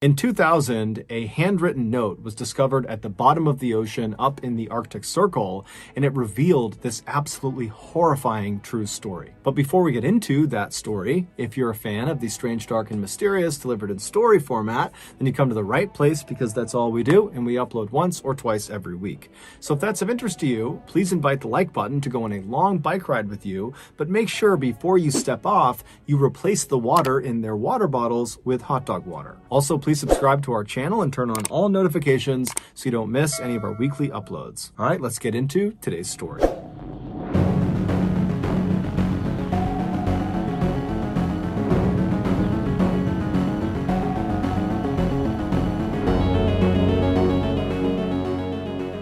In 2000, a handwritten note was discovered at the bottom of the ocean up in the Arctic Circle, and it revealed this absolutely horrifying true story. But before we get into that story, if you're a fan of the strange, dark, and mysterious delivered in story format, then you come to the right place because that's all we do, and we upload once or twice every week. So if that's of interest to you, please invite the like button to go on a long bike ride with you, but make sure before you step off, you replace the water in their water bottles with hot dog water. Also, please subscribe to our channel and turn on all notifications so you don't miss any of our weekly uploads. All right, let's get into today's story.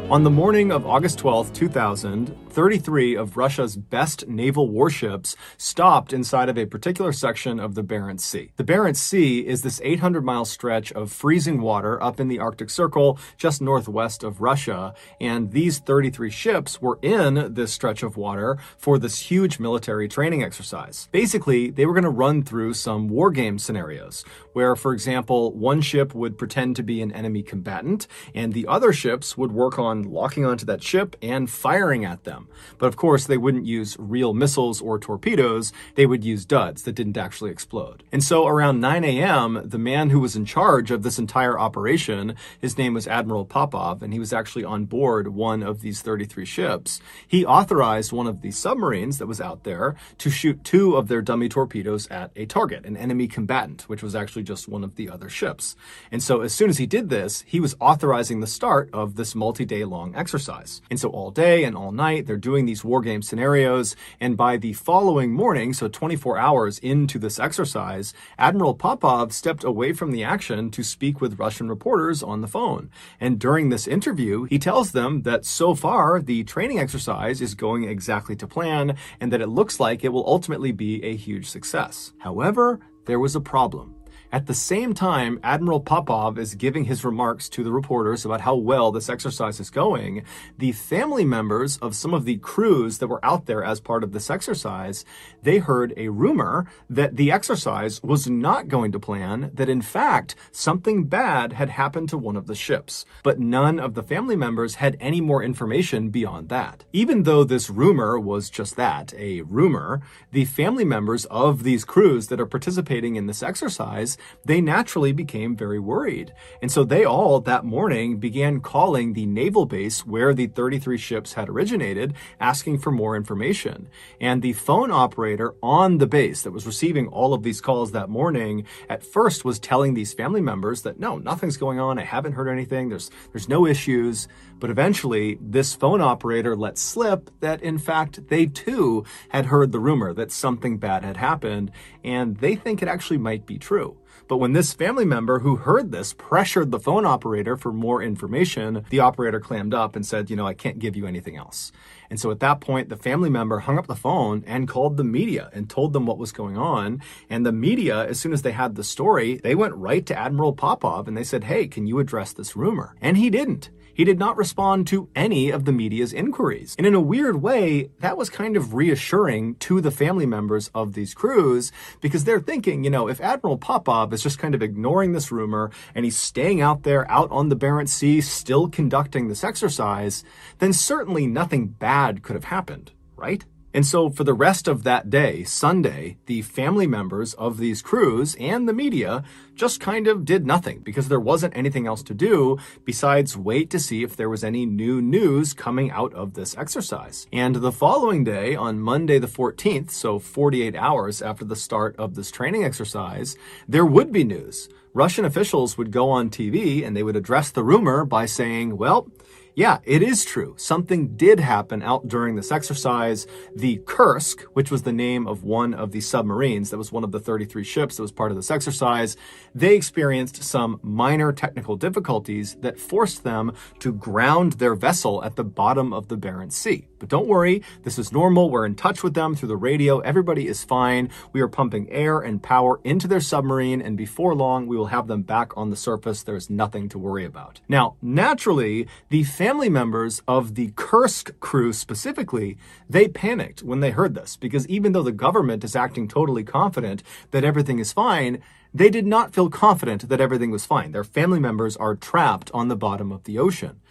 On the morning of August 12, 2000, 33 of Russia's best naval warships stopped inside of a particular section of the Barents Sea. The Barents Sea is this 800-mile stretch of freezing water up in the Arctic Circle just northwest of Russia, and these 33 ships were in this stretch of water for this huge military training exercise. Basically, they were going to run through some war game scenarios where, for example, one ship would pretend to be an enemy combatant, and the other ships would work on locking onto that ship and firing at them. But of course, they wouldn't use real missiles or torpedoes. They would use duds that didn't actually explode. And so around 9 a.m., the man who was in charge of this entire operation, his name was Admiral Popov, and he was actually on board one of these 33 ships. He authorized one of the submarines that was out there to shoot 2 of their dummy torpedoes at a target, an enemy combatant, which was actually just one of the other ships. And so as soon as he did this, he was authorizing the start of this multi-day long exercise. And so all day and all night, they're doing these war game scenarios. And by the following morning, so 24 hours into this exercise, Admiral Popov stepped away from the action to speak with Russian reporters on the phone. And during this interview, he tells them that so far, the training exercise is going exactly to plan and that it looks like it will ultimately be a huge success. However, there was a problem. At the same time, Admiral Popov is giving his remarks to the reporters about how well this exercise is going, the family members of some of the crews that were out there as part of this exercise, they heard a rumor that the exercise was not going to plan, that in fact, something bad had happened to one of the ships. But none of the family members had any more information beyond that. Even though this rumor was just that, a rumor, the family members of these crews that are participating in this exercise, they naturally became very worried. And so they all that morning began calling the naval base where the 33 ships had originated, asking for more information. And the phone operator on the base that was receiving all of these calls that morning at first was telling these family members that no, nothing's going on. I haven't heard anything. There's no issues. But eventually this phone operator let slip that in fact they too had heard the rumor that something bad had happened, and they think it actually might be true. But when this family member who heard this pressured the phone operator for more information, the operator clammed up and said, I can't give you anything else. And so at that point, the family member hung up the phone and called the media and told them what was going on. And the media, as soon as they had the story, they went right to Admiral Popov and they said, hey, can you address this rumor? And he didn't. He did not respond to any of the media's inquiries. And in a weird way, that was kind of reassuring to the family members of these crews because they're thinking, if Admiral Popov is just kind of ignoring this rumor and he's staying out there out on the Barents Sea, still conducting this exercise, then certainly nothing bad could have happened, right? And so for the rest of that day, Sunday, the family members of these crews and the media just kind of did nothing because there wasn't anything else to do besides wait to see if there was any new news coming out of this exercise. And the following day, on Monday the 14th, so 48 hours after the start of this training exercise, there would be news. Russian officials would go on TV and they would address the rumor by saying, well, yeah, it is true. Something did happen out during this exercise. The Kursk, which was the name of one of the submarines that was one of the 33 ships that was part of this exercise, they experienced some minor technical difficulties that forced them to ground their vessel at the bottom of the Barents Sea. But don't worry, this is normal. We're in touch with them through the radio. Everybody is fine. We are pumping air and power into their submarine, and before long, we will have them back on the surface. There's nothing to worry about. Now, naturally, the family members of the Kursk crew specifically, they panicked when they heard this, because even though the government is acting totally confident that everything is fine, they did not feel confident that everything was fine. Their family members are trapped on the bottom of the ocean.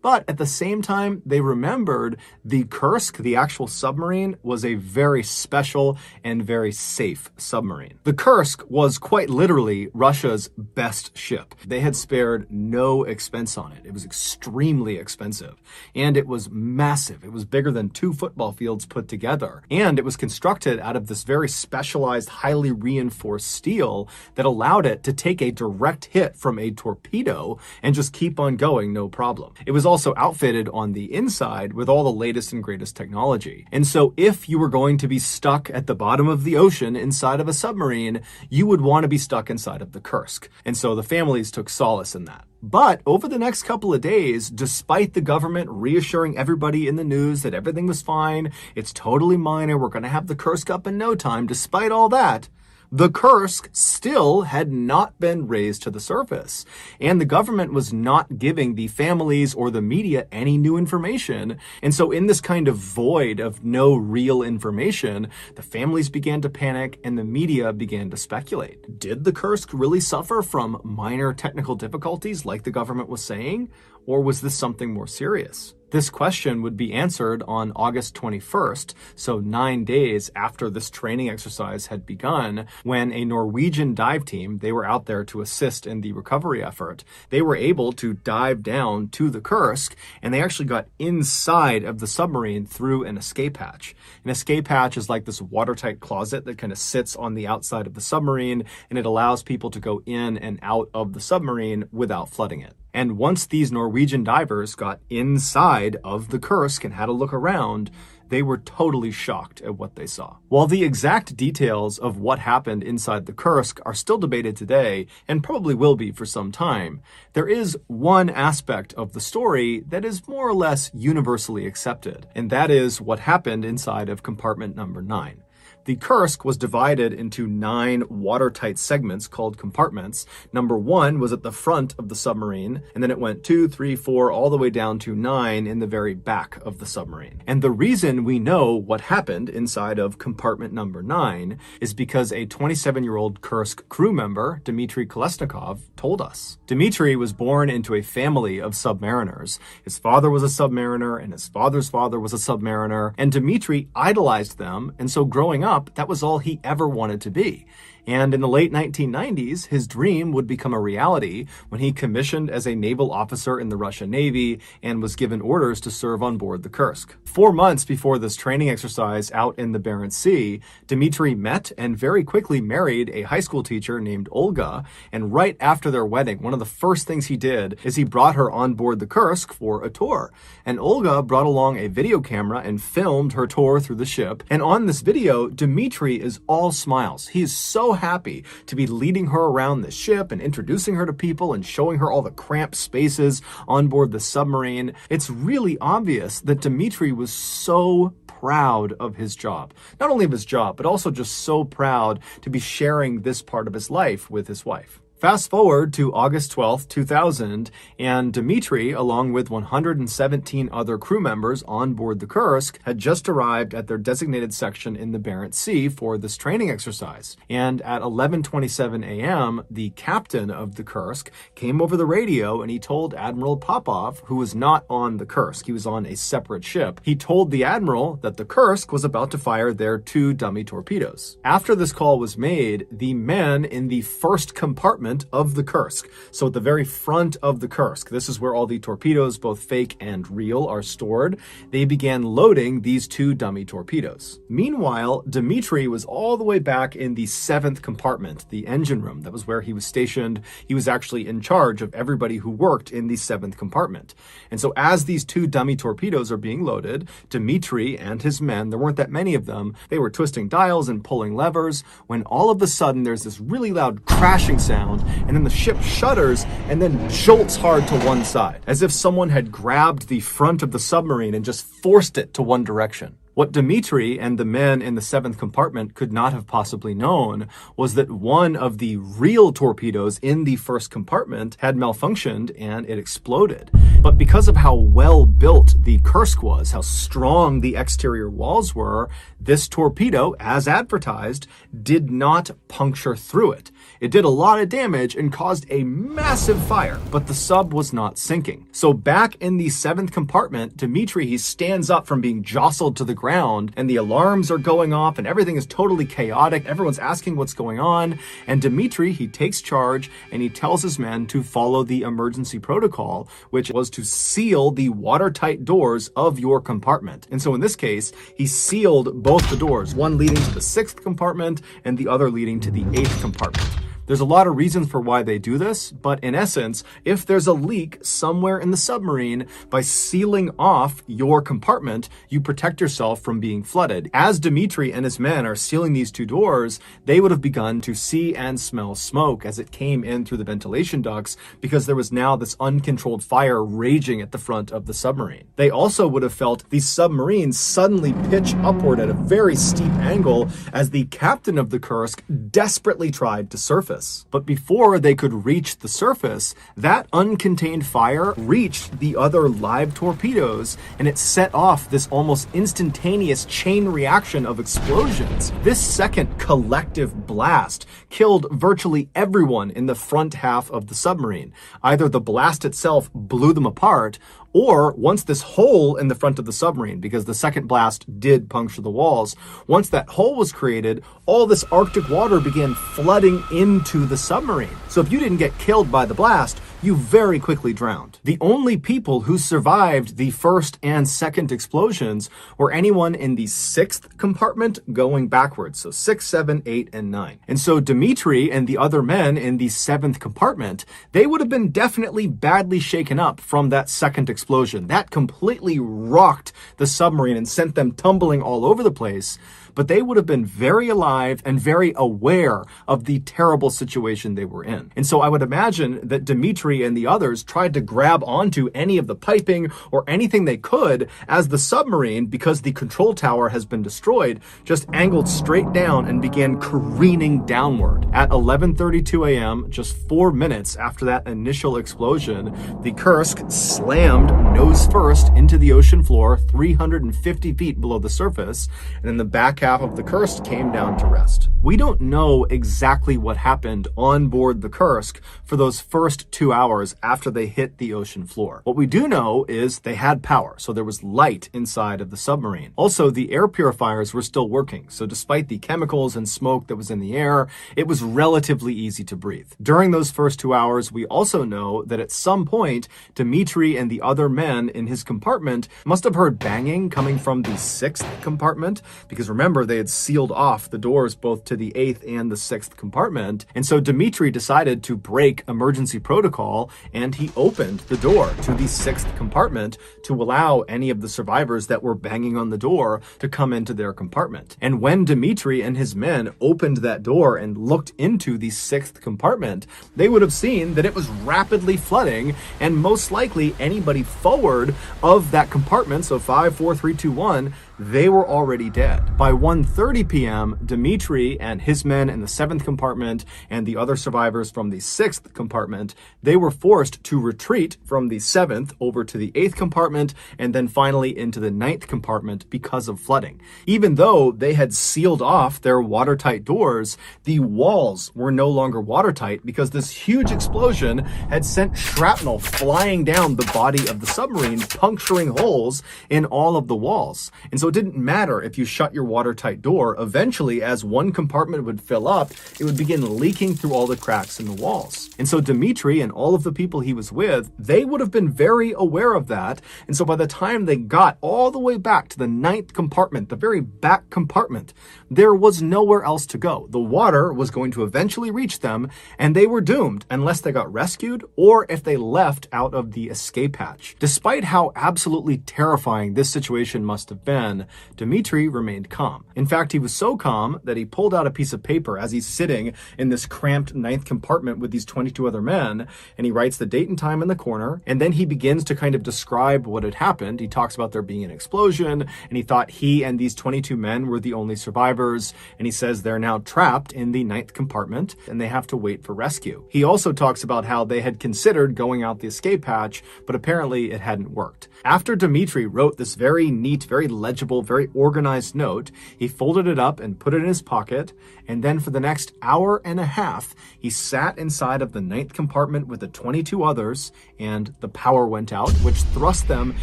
But at the same time, they remembered the Kursk, the actual submarine, was a very special and very safe submarine. The Kursk was quite literally Russia's best ship. They had spared no expense on it. It was extremely expensive. And it was massive. It was bigger than 2 football fields put together. And it was constructed out of this very specialized, highly reinforced steel that allowed it to take a direct hit from a torpedo and just keep on going, no problem. It was also outfitted on the inside with all the latest and greatest technology. And so if you were going to be stuck at the bottom of the ocean inside of a submarine, you would want to be stuck inside of the Kursk. And so the families took solace in that. But over the next couple of days, despite the government reassuring everybody in the news that everything was fine, it's totally minor, we're going to have the Kursk up in no time, despite all that, the Kursk still had not been raised to the surface, and the government was not giving the families or the media any new information. And so in this kind of void of no real information, the families began to panic and the media began to speculate. Did the Kursk really suffer from minor technical difficulties like the government was saying, or was this something more serious? This question would be answered on August 21st, so 9 days after this training exercise had begun, when a Norwegian dive team, they were out there to assist in the recovery effort, they were able to dive down to the Kursk, and they actually got inside of the submarine through an escape hatch. An escape hatch is like this watertight closet that kind of sits on the outside of the submarine, and it allows people to go in and out of the submarine without flooding it. And once these Norwegian divers got inside of the Kursk and had a look around, they were totally shocked at what they saw. While the exact details of what happened inside the Kursk are still debated today, and probably will be for some time, there is one aspect of the story that is more or less universally accepted, and that is what happened inside of compartment number 9. The Kursk was divided into 9 watertight segments called compartments. Number 1 was at the front of the submarine, and then it went 2, 3, 4, all the way down to 9 in the very back of the submarine. And the reason we know what happened inside of compartment number 9 is because a 27-year-old Kursk crew member, Dmitry Kolesnikov, told us. Dmitry was born into a family of submariners. His father was a submariner, and his father's father was a submariner, and Dmitry idolized them, and so growing up, that was all he ever wanted to be. And in the late 1990s, his dream would become a reality when he commissioned as a naval officer in the Russian Navy and was given orders to serve on board the Kursk. 4 months before this training exercise out in the Barents Sea, Dmitry met and very quickly married a high school teacher named Olga. And right after their wedding, one of the first things he did is he brought her on board the Kursk for a tour. And Olga brought along a video camera and filmed her tour through the ship. And on this video, Dmitry is all smiles. He is so happy to be leading her around the ship and introducing her to people and showing her all the cramped spaces on board the submarine. It's really obvious that Dmitry was so proud of his job. Not only of his job, but also just so proud to be sharing this part of his life with his wife. Fast forward to August 12th, 2000, and Dmitry, along with 117 other crew members on board the Kursk, had just arrived at their designated section in the Barents Sea for this training exercise. And at 11:27 a.m., the captain of the Kursk came over the radio and he told Admiral Popov, who was not on the Kursk, he was on a separate ship, he told the admiral that the Kursk was about to fire their 2 dummy torpedoes. After this call was made, the men in the first compartment of the Kursk, so at the very front of the Kursk, this is where all the torpedoes, both fake and real, are stored, they began loading these 2 dummy torpedoes. Meanwhile, Dmitry was all the way back in the 7th compartment, the engine room. That was where he was stationed. He was actually in charge of everybody who worked in the 7th compartment. And so as these 2 dummy torpedoes are being loaded, Dmitry and his men, there weren't that many of them, they were twisting dials and pulling levers, when all of a sudden there's this really loud crashing sound ground, and then the ship shudders and then jolts hard to one side, as if someone had grabbed the front of the submarine and just forced it to one direction. What Dmitri and the men in the 7th compartment could not have possibly known was that one of the real torpedoes in the 1st compartment had malfunctioned and it exploded. But because of how well built the Kursk was, how strong the exterior walls were, this torpedo, as advertised, did not puncture through it. It did a lot of damage and caused a massive fire, but the sub was not sinking. So back in the 7th compartment, Dmitri, he stands up from being jostled to the ground, and the alarms are going off and everything is totally chaotic. Everyone's asking what's going on. And Dmitri, he takes charge and he tells his men to follow the emergency protocol, which was to seal the watertight doors of your compartment. And so in this case, he sealed both the doors, one leading to the 6th compartment and the other leading to the 8th compartment. There's a lot of reasons for why they do this, but in essence, if there's a leak somewhere in the submarine, by sealing off your compartment, you protect yourself from being flooded. As Dmitri and his men are sealing these two doors, they would have begun to see and smell smoke as it came in through the ventilation ducts, because there was now this uncontrolled fire raging at the front of the submarine. They also would have felt the submarine suddenly pitch upward at a very steep angle as the captain of the Kursk desperately tried to surface. But before they could reach the surface, that uncontained fire reached the other live torpedoes, and it set off this almost instantaneous chain reaction of explosions. This second collective blast killed virtually everyone in the front half of the submarine. Either the blast itself blew them apart, or once this hole in the front of the submarine, because the second blast did puncture the walls, once that hole was created, all this Arctic water began flooding into the submarine. So if you didn't get killed by the blast, you very quickly drowned. The only people who survived the 1st and 2nd explosions were anyone in the 6th compartment going backwards. So 6, 7, 8, and 9. And so Dmitri and the other men in the 7th compartment, they would have been definitely badly shaken up from that 2nd explosion. That completely rocked the submarine and sent them tumbling all over the place. But they would have been very alive and very aware of the terrible situation they were in. And so I would imagine that Dmitri and the others tried to grab onto any of the piping or anything they could as the submarine, because the control tower has been destroyed, just angled straight down and began careening downward. At 11:32 a.m., just 4 minutes after that initial explosion, the Kursk slammed nose first into the ocean floor 350 feet below the surface, and then the back half of the Kursk came down to rest. We don't know exactly what happened on board the Kursk for those first 2 hours after they hit the ocean floor. What we do know is they had power, so there was light inside of the submarine. Also, the air purifiers were still working, so despite the chemicals and smoke that was in the air, it was relatively easy to breathe. During those first 2 hours, we also know that at some point, Dmitri and the other men in his compartment must have heard banging coming from the 6th compartment, because remember, they had sealed off the doors both to the 8th and the 6th compartment. And so Dmitri decided to break emergency protocol, and he opened the door to the 6th compartment to allow any of the survivors that were banging on the door to come into their compartment. And when Dmitri and his men opened that door and looked into the 6th compartment, they would have seen that it was rapidly flooding, and most likely anybody forward of that compartment, so 5, 4, 3, 2, 1, they were already dead. By 1:30 p.m., Dmitri and his men in the 7th compartment and the other survivors from the 6th compartment, they were forced to retreat from the 7th over to the 8th compartment and then finally into the 9th compartment because of flooding. Even though they had sealed off their watertight doors, the walls were no longer watertight because this huge explosion had sent shrapnel flying down the body of the submarine, puncturing holes in all of the walls. And so it didn't matter if you shut your watertight door. Eventually, as one compartment would fill up, it would begin leaking through all the cracks in the walls. And so Dmitri and all of the people he was with, they would have been very aware of that. And so by the time they got all the way back to the 9th compartment, the very back compartment, there was nowhere else to go. The water was going to eventually reach them, and they were doomed unless they got rescued or if they left out of the escape hatch. Despite how absolutely terrifying this situation must have been, men, Dmitri remained calm. In fact, he was so calm that he pulled out a piece of paper as he's sitting in this cramped ninth compartment with these 22 other men, and he writes the date and time in the corner, and then he begins to kind of describe what had happened. He talks about there being an explosion, and he thought he and these 22 men were the only survivors, and he says they're now trapped in the ninth compartment, and they have to wait for rescue. He also talks about how they had considered going out the escape hatch, but apparently it hadn't worked. After Dmitri wrote this very neat, very legible, very organized note, he folded it up and put it in his pocket, and then for the next hour and a half, he sat inside of the ninth compartment with the 22 others, and the power went out, which thrust them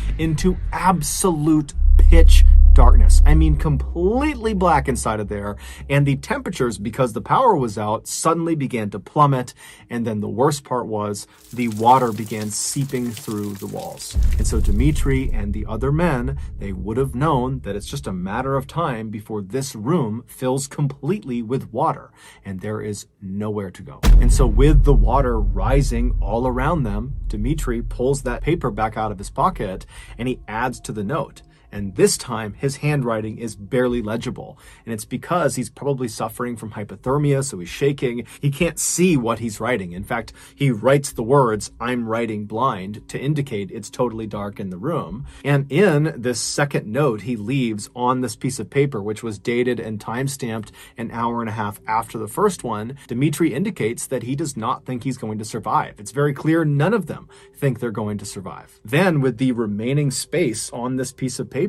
into absolute pitch darkness. I mean, completely black inside of there. And the temperatures, because the power was out, suddenly began to plummet. And then the worst part was the water began seeping through the walls. And so Dmitri and the other men, they would have known that it's just a matter of time before this room fills completely with water. And there is nowhere to go. And so with the water rising all around them, Dmitri pulls that paper back out of his pocket and he adds to the note. And this time, his handwriting is barely legible. And it's because he's probably suffering from hypothermia, so he's shaking. He can't see what he's writing. In fact, he writes the words, "I'm writing blind," to indicate it's totally dark in the room. And in this second note he leaves on this piece of paper, which was dated and time-stamped an hour and a half after the first one, Dmitri indicates that he does not think he's going to survive. It's very clear none of them think they're going to survive. Then, with the remaining space on this piece of paper,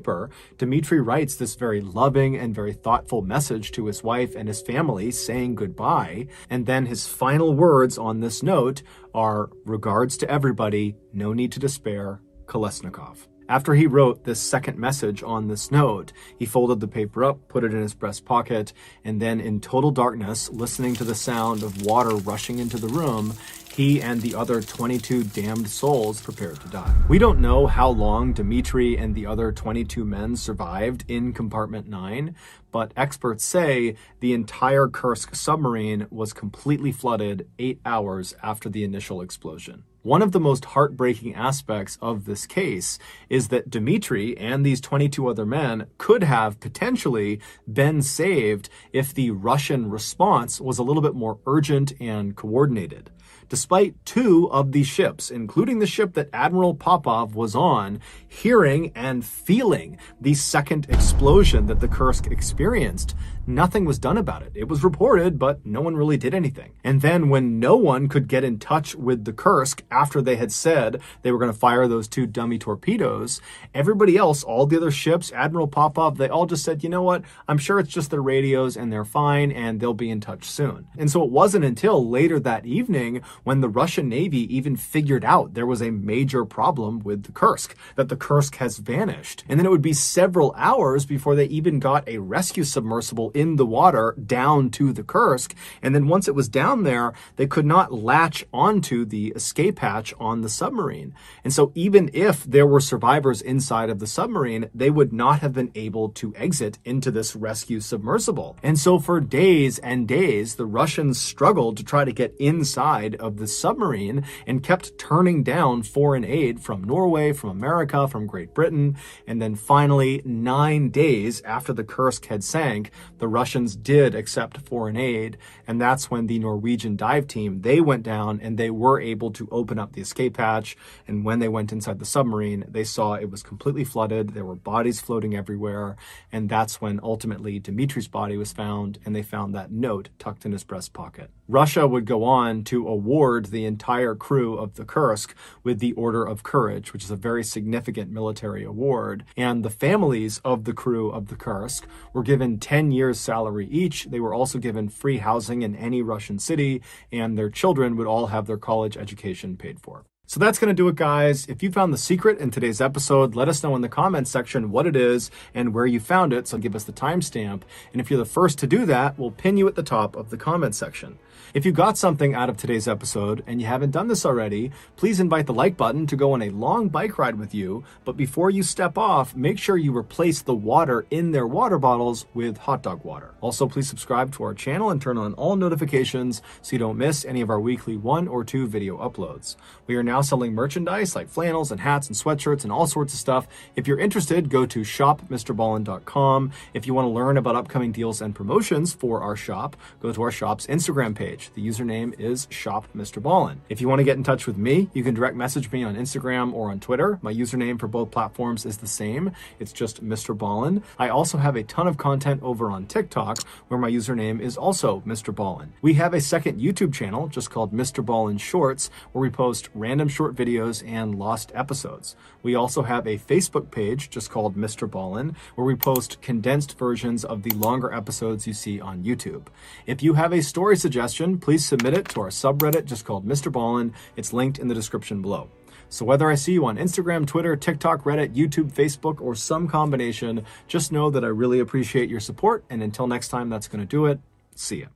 Dmitri writes this very loving and very thoughtful message to his wife and his family saying goodbye. And then his final words on this note are, "Regards to everybody, no need to despair, Kolesnikov." After he wrote this second message on this note, he folded the paper up, put it in his breast pocket, and then in total darkness, listening to the sound of water rushing into the room, he and the other 22 damned souls prepared to die. We don't know how long Dmitri and the other 22 men survived in compartment 9, but experts say the entire Kursk submarine was completely flooded 8 hours after the initial explosion. One of the most heartbreaking aspects of this case is that Dmitri and these 22 other men could have potentially been saved if the Russian response was a little bit more urgent and coordinated. Despite 2 of these ships, including the ship that Admiral Popov was on, hearing and feeling the second explosion that the Kursk experienced, nothing was done about it. It was reported, but no one really did anything. And then when no one could get in touch with the Kursk after they had said they were going to fire those 2 dummy torpedoes, everybody else, all the other ships, Admiral Popov, they all just said, you know what, I'm sure it's just their radios and they're fine and they'll be in touch soon. And so it wasn't until later that evening when the Russian Navy even figured out there was a major problem with the Kursk, that the Kursk has vanished. And then it would be several hours before they even got a rescue submersible in the water down to the Kursk. And then once it was down there, they could not latch onto the escape hatch on the submarine. And so even if there were survivors inside of the submarine, they would not have been able to exit into this rescue submersible. And so for days and days, the Russians struggled to try to get inside of the submarine and kept turning down foreign aid from Norway, from America, from Great Britain. And then finally, 9 days after the Kursk had sank, the Russians did accept foreign aid, and that's when the Norwegian dive team, they went down and they were able to open up the escape hatch. And when they went inside the submarine, they saw it was completely flooded. There were bodies floating everywhere. And that's when ultimately Dmitri's body was found, and they found that note tucked in his breast pocket. Russia would go on to award the entire crew of the Kursk with the Order of Courage, which is a very significant military award. And the families of the crew of the Kursk were given 10 years salary each. They were also given free housing in any Russian city, and their children would all have their college education paid for. So that's going to do it, guys. If you found the secret in today's episode, let us know in the comments section what it is and where you found it, so give us the timestamp. And if you're the first to do that, we'll pin you at the top of the comment section. If you got something out of today's episode and you haven't done this already, please invite the like button to go on a long bike ride with you. But before you step off, make sure you replace the water in their water bottles with hot dog water. Also, please subscribe to our channel and turn on all notifications so you don't miss any of our weekly 1 or 2 video uploads. We are now now selling merchandise like flannels and hats and sweatshirts and all sorts of stuff. If you're interested, go to shopmrballin.com. If you want to learn about upcoming deals and promotions for our shop, go to our shop's Instagram page. The username is shopmrballin. If you want to get in touch with me, you can direct message me on Instagram or on Twitter. My username for both platforms is the same. It's just Mr. Ballin. I also have a ton of content over on TikTok where my username is also Mr. Ballin. We have a second YouTube channel just called Mr. Ballin Shorts where we post random short videos and lost episodes. We also have a Facebook page just called Mr. Ballin where we post condensed versions of the longer episodes you see on YouTube. If you have a story suggestion, please submit it to our subreddit just called Mr. Ballin. It's linked in the description below. So whether I see you on Instagram, Twitter, TikTok, Reddit, YouTube, Facebook, or some combination, just know that I really appreciate your support. And until next time, that's going to do it. See ya.